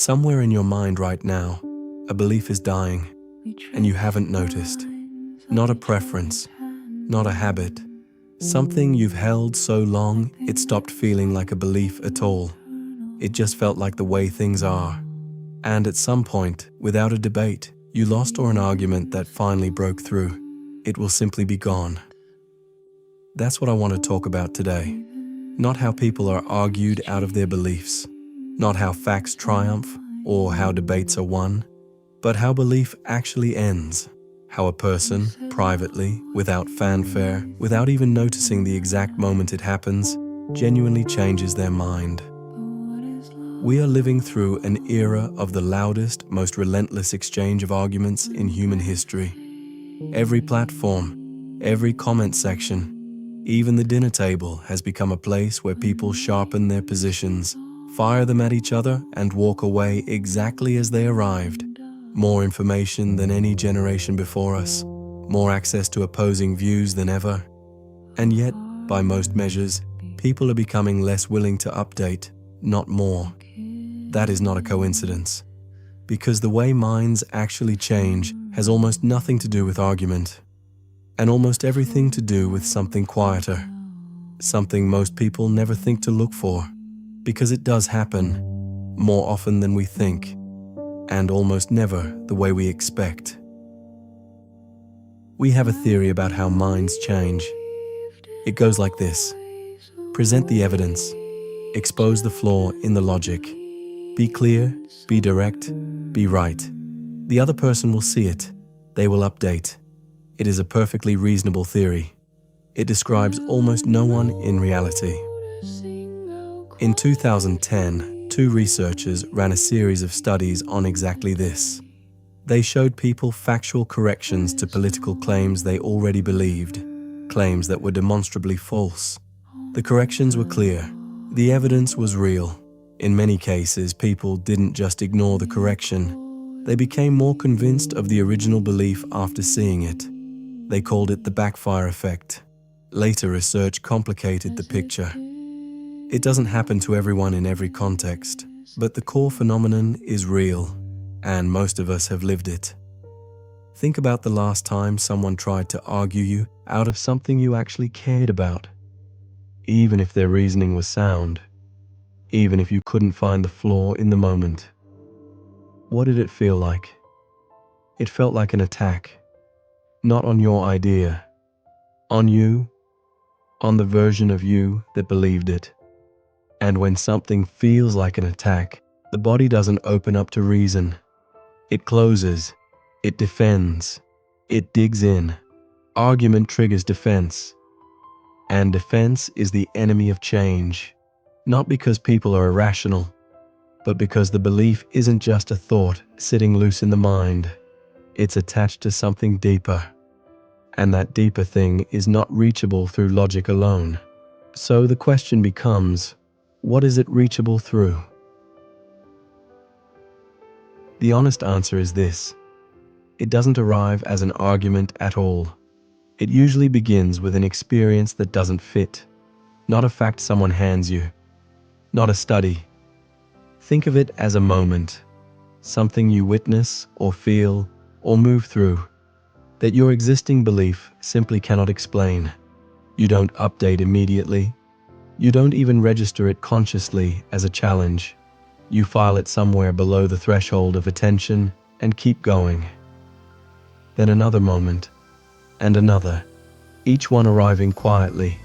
Somewhere in your mind right now, a belief is dying, and you haven't noticed. Not a preference, not a habit. Something you've held so long, it stopped feeling like a belief at all. It just felt like the way things are. And at some point, without a debate, you lost or an argument that finally broke through. It will simply be gone. That's what I want to talk about today. Not how people are argued out of their beliefs, not how facts triumph or how debates are won, but how belief actually ends. How a person, privately, without fanfare, without even noticing the exact moment it happens, genuinely changes their mind. We are living through an era of the loudest, most relentless exchange of arguments in human history. Every platform, every comment section, even the dinner table has become a place where people sharpen their positions, fire them at each other, and walk away exactly as they arrived. More information than any generation before us, more access to opposing views than ever. And yet, by most measures, people are becoming less willing to update, not more. That is not a coincidence, because the way minds actually change has almost nothing to do with argument, and almost everything to do with something quieter, something most people never think to look for, because it does happen, more often than we think, and almost never the way we expect. We have a theory about how minds change. It goes like this: present the evidence, expose the flaw in the logic. Be clear, be direct, be right. The other person will see it. They will update. It is a perfectly reasonable theory. It describes almost no one in reality. In 2010, two researchers ran a series of studies on exactly this. They showed people factual corrections to political claims they already believed, claims that were demonstrably false. The corrections were clear. The evidence was real. In many cases, people didn't just ignore the correction. They became more convinced of the original belief after seeing it. They called it the backfire effect. Later research complicated the picture. It doesn't happen to everyone in every context, but the core phenomenon is real, and most of us have lived it. Think about the last time someone tried to argue you out of something you actually cared about, even if their reasoning was sound. Even if you couldn't find the flaw in the moment. What did it feel like? It felt like an attack. Not on your idea. On you. On the version of you that believed it. And when something feels like an attack, the body doesn't open up to reason. It closes. It defends. It digs in. Argument triggers defense. And defense is the enemy of change. Not because people are irrational, but because the belief isn't just a thought sitting loose in the mind. It's attached to something deeper. And that deeper thing is not reachable through logic alone. So the question becomes, what is it reachable through? The honest answer is this: it doesn't arrive as an argument at all. It usually begins with an experience that doesn't fit, not a fact someone hands you. Not a study. Think of it as a moment, something you witness or feel or move through, that your existing belief simply cannot explain. You don't update immediately. You don't even register it consciously as a challenge. You file it somewhere below the threshold of attention and keep going. Then another moment, and another, each one arriving quietly,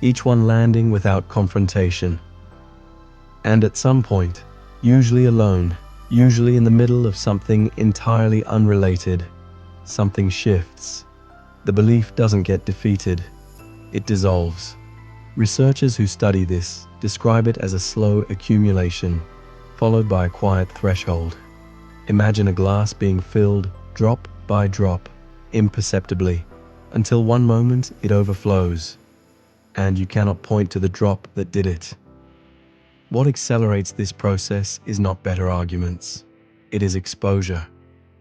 each one landing without confrontation. And at some point, usually alone, usually in the middle of something entirely unrelated, something shifts. The belief doesn't get defeated. It dissolves. Researchers who study this describe it as a slow accumulation, followed by a quiet threshold. Imagine a glass being filled drop by drop, imperceptibly, until one moment it overflows, and you cannot point to the drop that did it. What accelerates this process is not better arguments. It is exposure.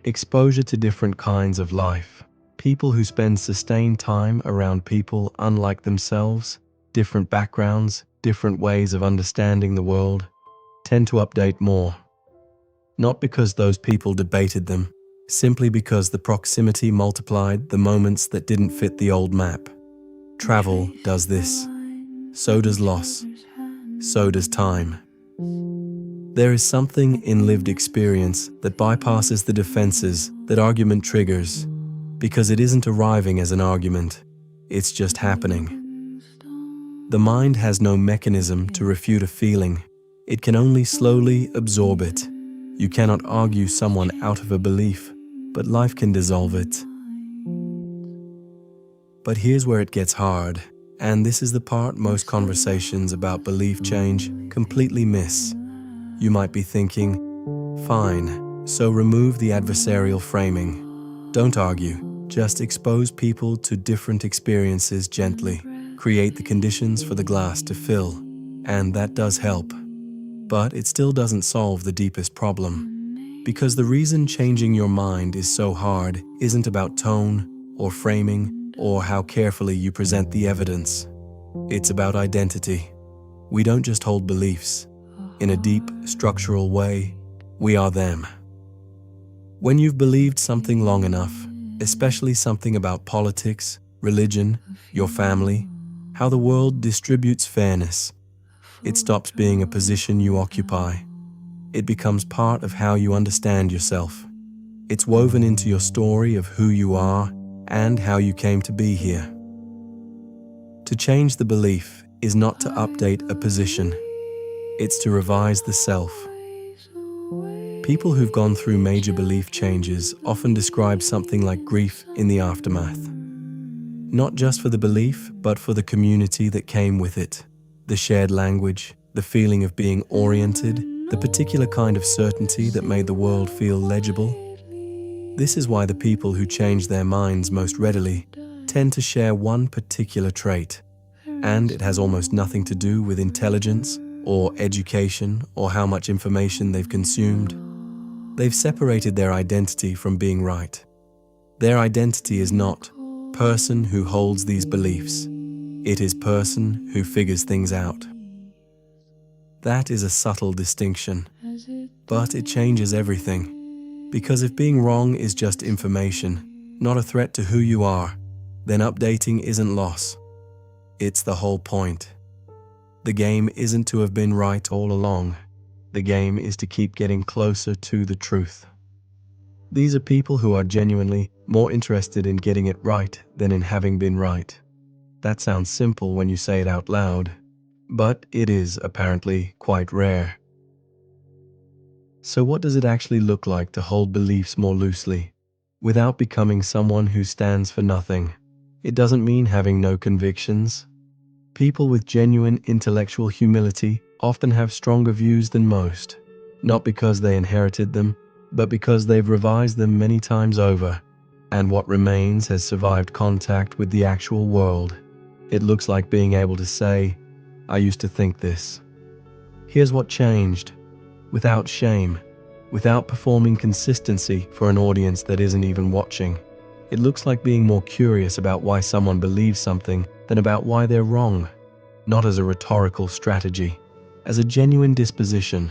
Exposure to different kinds of life. People who spend sustained time around people unlike themselves, different backgrounds, different ways of understanding the world, tend to update more. Not because those people debated them, simply because the proximity multiplied the moments that didn't fit the old map. Travel does this. So does loss. So does time. There is something in lived experience that bypasses the defenses that argument triggers, because it isn't arriving as an argument, it's just happening. The mind has no mechanism to refute a feeling. It can only slowly absorb it. You cannot argue someone out of a belief, but life can dissolve it. But here's where it gets hard, and this is the part most conversations about belief change completely miss. You might be thinking, fine, so remove the adversarial framing. Don't argue, just expose people to different experiences gently. Create the conditions for the glass to fill, and that does help. But it still doesn't solve the deepest problem. Because the reason changing your mind is so hard isn't about tone or framing or how carefully you present the evidence. It's about identity. We don't just hold beliefs. In a deep, structural way, we are them. When you've believed something long enough, especially something about politics, religion, your family, how the world distributes fairness, it stops being a position you occupy. It becomes part of how you understand yourself. It's woven into your story of who you are and how you came to be here. To change the belief is not to update a position. It's to revise the self. People who've gone through major belief changes often describe something like grief in the aftermath. Not just for the belief, but for the community that came with it. The shared language, the feeling of being oriented, the particular kind of certainty that made the world feel legible. This is why the people who change their minds most readily tend to share one particular trait, and it has almost nothing to do with intelligence or education or how much information they've consumed. They've separated their identity from being right. Their identity is not person who holds these beliefs. It is person who figures things out. That is a subtle distinction, but it changes everything. Because if being wrong is just information, not a threat to who you are, then updating isn't loss. It's the whole point. The game isn't to have been right all along. The game is to keep getting closer to the truth. These are people who are genuinely more interested in getting it right than in having been right. That sounds simple when you say it out loud, but it is apparently quite rare. So what does it actually look like to hold beliefs more loosely, without becoming someone who stands for nothing? It doesn't mean having no convictions. People with genuine intellectual humility often have stronger views than most, not because they inherited them, but because they've revised them many times over, and what remains has survived contact with the actual world. It looks like being able to say, I used to think this. Here's what changed, without shame, without performing consistency for an audience that isn't even watching. It looks like being more curious about why someone believes something than about why they're wrong, not as a rhetorical strategy, as a genuine disposition,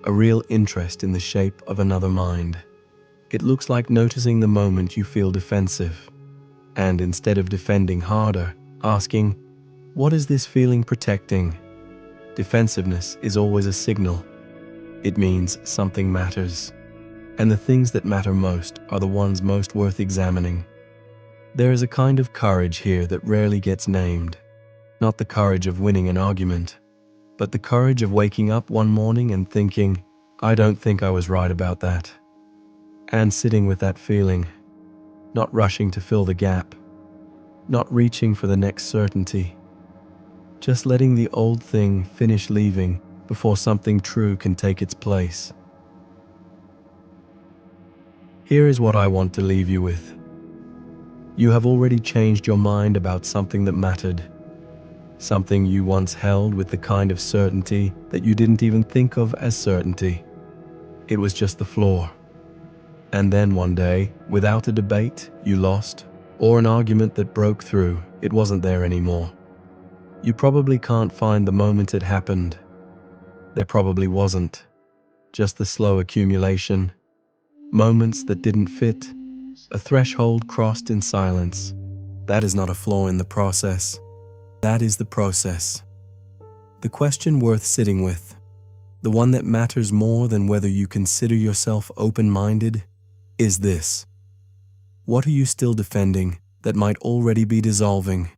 a real interest in the shape of another mind. It looks like noticing the moment you feel defensive, and instead of defending harder, asking, what is this feeling protecting? Defensiveness is always a signal. It means something matters, and the things that matter most are the ones most worth examining. There is a kind of courage here that rarely gets named, not the courage of winning an argument, but the courage of waking up one morning and thinking, I don't think I was right about that. And sitting with that feeling, not rushing to fill the gap, not reaching for the next certainty, just letting the old thing finish leaving before something true can take its place. Here is what I want to leave you with. You have already changed your mind about something that mattered, something you once held with the kind of certainty that you didn't even think of as certainty. It was just the floor. And then one day, without a debate you lost, or an argument that broke through, it wasn't there anymore. You probably can't find the moment it happened. There probably wasn't. just the slow accumulation. Moments that didn't fit, a threshold crossed in silence. That is not a flaw in the process. That is the process. The question worth sitting with, the one that matters more than whether you consider yourself open-minded, is this. What are you still defending that might already be dissolving?